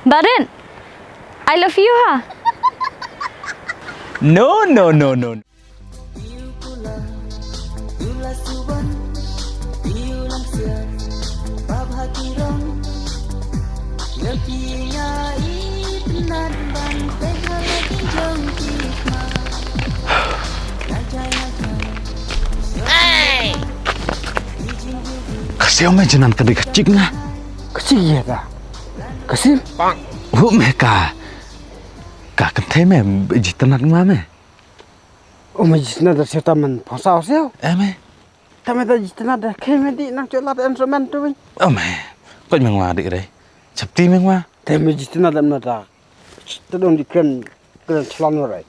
Barin, I love you ha. No. Khasei mai janan ka dek cik na. Kecil ya ta. Kecil. Hu me ka kan Thei me jitanat ngwa me. Ôi nó đã siêu tầm mình phóng sao siêu. Em ấy. Tầm mình đã jitan ada khi mình đi năng chỗ lát instrument tu mình. Mẹ, có mình ngwa đi đấy. Chập tim mình ngwa. Tầm mình jitan ada mình đã. Tôi đông đi keren chalon rồi.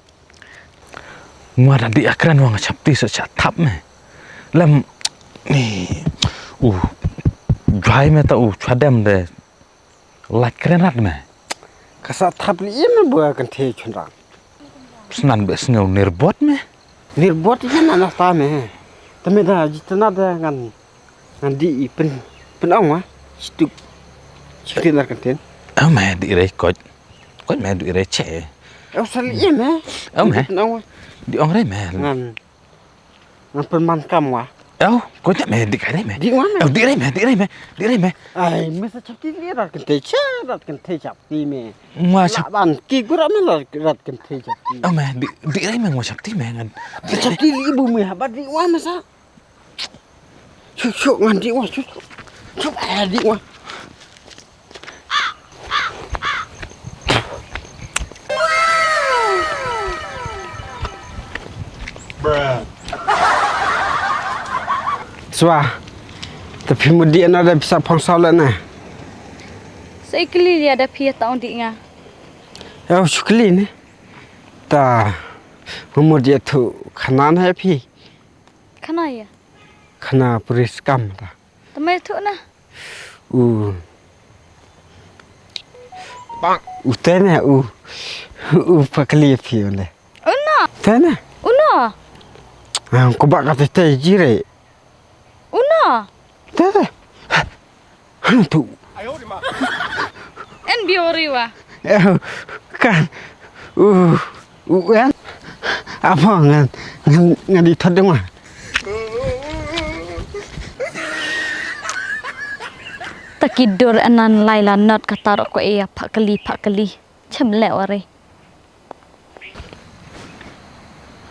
Ngwa đã đi akran wang chập ti sợ chặt thấp me. Làm ni dry me tau chadam de. Like keren rat me. Kasat thap li im buat kan Thei chun rang. Senan be sengau nirbot me. Nirbot ini anak tame. Tame dah jitan ada kan di pen ong ah. Stuk cikin nak kan ten. Mẹ đi đấy có mẹ đi đấy trẻ. Sal im Mẹ. pen ong. Đi ong đấy mẹ. Ngan pen man kam wah. Có mẹ đi cái đấy mẹ. Đi mana? Đi đấy mẹ. Ai, masa capti ni rat kan Thei rat kan Thei capti me. Ngwa chập. Ban ki gura me rat kan Thei capti. Mẹ đi đấy mẹ ngwa chập tí mẹ ngan. Capti li ibu me habat di wa masa. Cuk ngan di wa cuk di wa. Swa. Tapi kemudian ada bisa pangsal na. Sekali dia ada pihak tahun di nga. Ya syukli ni. Ta kemudian tu kanan happy. Kana ya? Kana puris kam ta. Tamai tu na. Bang. Utene pakli pi ole. Una. Tene. Una. Ko bak kata Thei jire. Una. Tene. Tu. En biori wa. Kan. Kan. Apa ngan di thật đúng không? Takidur anan Laila not kata ko iya pakali. Cemlek wari.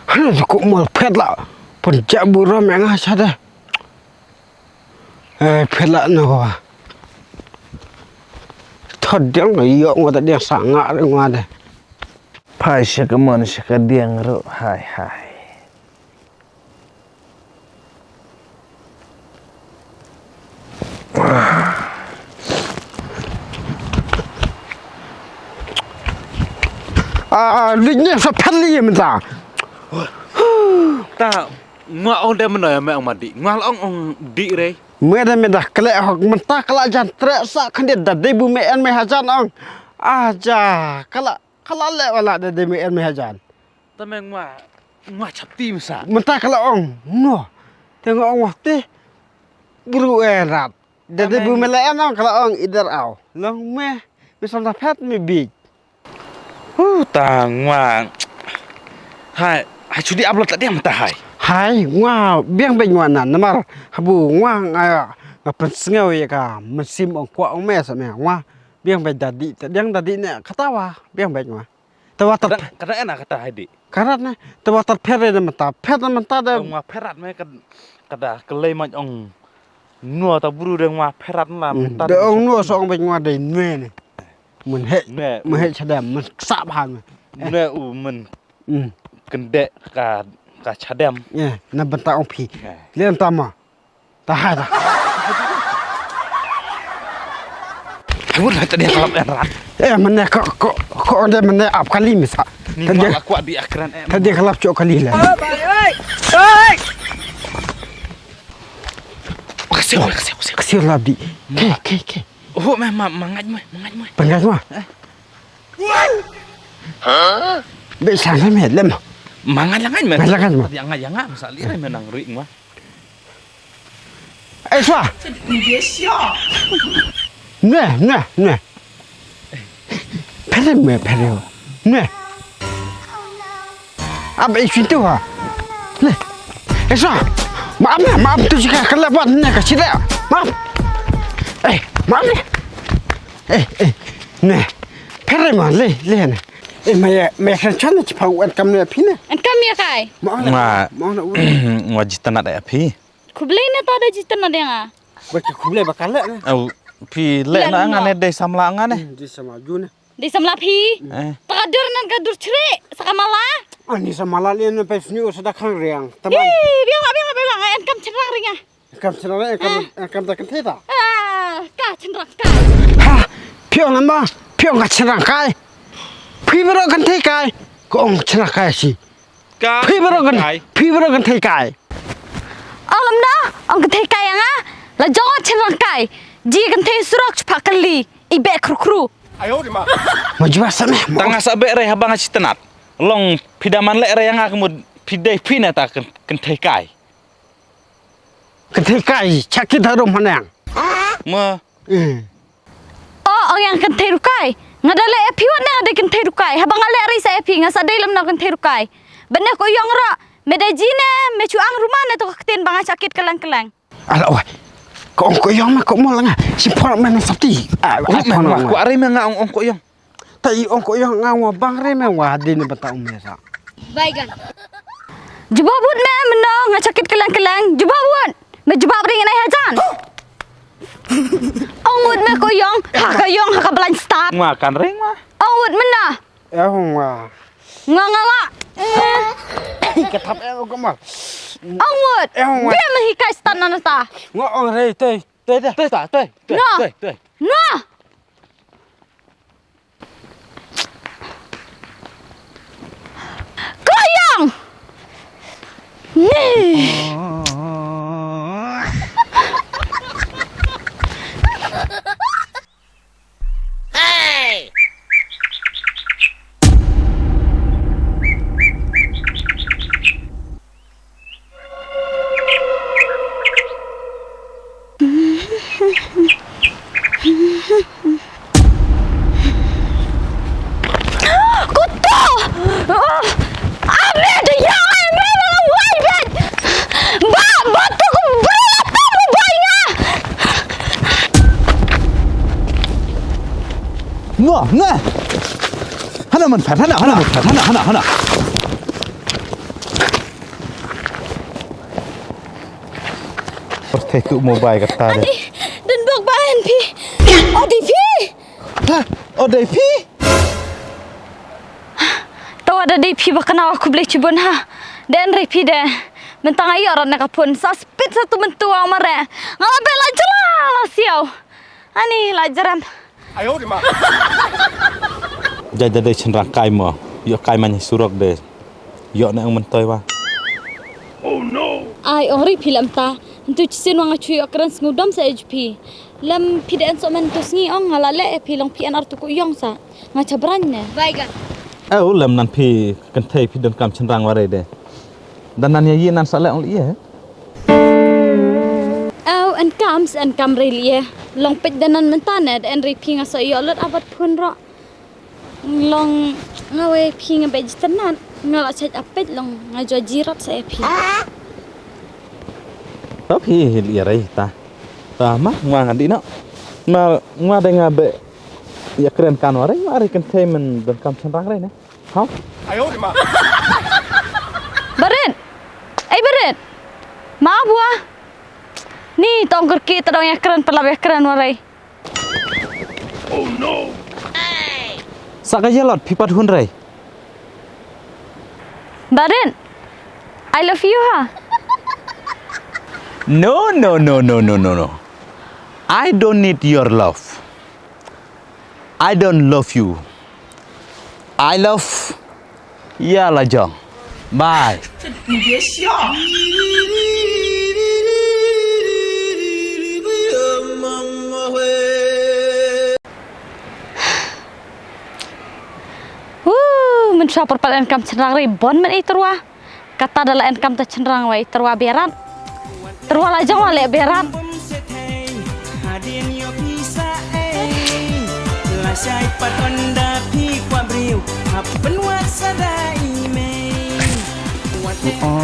Hana ko mal pet la. Penjak buram yang asada. Pet la no. Thật tiếng là iong người ta đang sáng ngã ra ngoài đây. Pai syakaman syakadiang ro hai. Linh nhé sao phát li mình ta. Ta ngwa on dem mana me ong madi. Ngwa ong di re. Meda meda kelak hok mentah kelak jan trek sak kan dia dade bu me en me hajan ong. Aja kelak lek wala dade me en me hajan. Ta me ngwa chap tim sa. Mentah kelak ong. No. Tengok ong waktu buru erat. Dade bu me le en ong kelak ong idar au. Long me misal ta pet me big. Ta ngwa hai chudi upload tak dia mata hai. Hai, wow, biang benyuana namar habu ngwa nga pensengau ya ka mesim ong kwa ong mes me ngwa biang be dadi tadiang dadi ne katawa biang benyua tawa tat Kada enak kata hai di. karat ne tawa tat pere ne mata da Ngwa perat me kada kelai ma ong nuo ta buru de ngwa perat la de ong nuo so ong benyua de nue ne mun he chadam mun sa ban ne mun kende ka chadam. ye na benta ong pi len tama ta ha da Hur lah tadi kalap erat. mana kok ada mana ap kali misa Tadi aku di akran tadi kalap cok kali lah kasih labdi ke mangaj mo. Pengas mah. Bisa kan me lem. Mangan langan me. Langan mah. Yang masali re menang ring mah. Swa. 你别笑。Perio. Ne. Apa itu ha? Ne. Esa. Maaf tu jika kelewat ni kasih dia. Maaf. Maaf ni. Ne. Perio mah le ne. Mày khăn chắn là chỉ phải ăn cam này phi nè. Ăn cam ya kai? Ngwa jitan ada api. Kublai na ta ada jitan ada nga. Bagi kublai bakal le. Pi le na ngane dei samla ngane. Di sama ju ne. Di samla phi. Takadur nan kadur cere sakamala. Ani sama lali ne pe sni sudah khang riang. Teman. Biang ăn cam cenrang ringa. Cam senara cam tak kentai ta. Ka cenrang ka. Ha. Pion nama. Pion kat cenrang kai. Phi bro kentai kai. Ko ong cenrang kai si. Phi bro kentai kai. Alam dah, ang kentai kai nga. La jangan cenrang kai. Ji kentai surak pakali. Ibe kru. Majwa sana. Tanga sabe re habang asitanat. Long pidaman le re yang akamud pidai pina ta kentai kai. Kentai kai sakit harum hanang. Ma Ang yang kentai rukai. Ngadale epi wana ada kentai rukai. Habang ale ri sa epi ngasa dalam na kentai rukai. Benar ko yang ra. Medajine mecuang rumah na to ketin bang sakit kelang-kelang. Ala oi. Ko yang mah ko mo langa. Si por men sabti. ko are me nga ong ko yang. Tai ong ko yang ngawa bang re me wa din bata umesa. Baigan. Jubabut me menong sakit kelang-kelang. Jubabut. Me jubab ring nai hajan. Ongud me ko yang. Ha ka belan start. Ngwa kan ring ma. Ongud mena. Wa. Nga. Ketap ko mal. Ongud. Dia menghikai start nana ta. Ngo ong re tei. No. Koyang. Hey! Kutu! Ambil dia! Ambil dalam wajib! Batu ku berapa rupanya? Ngwa. Hana man phat hana. Thei tu mobile kata dia. Dan bak bahan pi. Odi pi. Ha, odai pi. Tahu ada di pi bakana aku boleh cubun ha. Dan repi deh. Mentang ayo orang nak pun saspit satu mentua mare. Ngabe lajar lah siau. Ani lajaran. Jaja dei cenrang kai mo. Yo kai man surok de. Yo na ang mentoy wa. Ai ori film ta. Untuk cisin wang acuy akran ngudam sa HP. Lam pidaan so men tusngi ong halale pilong pian artu ko yong sa. Ngacabranne. Baigan. Lam nan pi kan thei pi don kam cenrang wa re de. Dan nan ye nan sale ong ye. An kam relie. Long pet danan mentane en ri pinga so yo lot abat pun ro. Long ngawe pinga bej tenan. Ngala chat apet long ngajo jirat sa epi. Tapi ye re ta. Ta ma ngwa ngadi no. Ma ngwa de nga be ya keren kan wa re ari kan thei men don kam cenrang re ne. Ha? Barin. Barin. Ma buah. Ni tongker kita dong yang keren pelab yang keren warai. Saka jelot pipat hun re. Barin. I love you ha. No. I don't need your love. I don't love you. I love ya la jong. Bye. 你别笑。Mensyapur pada enkam cenderang ribon men terwa. Kata adalah enkam cenderang wai terwa berat. Terwa lajang wale berat. ชายปัดอันดาพี่ความเรียวขับเป็นวัดสดาอีเมย์วัดเท อ๋อ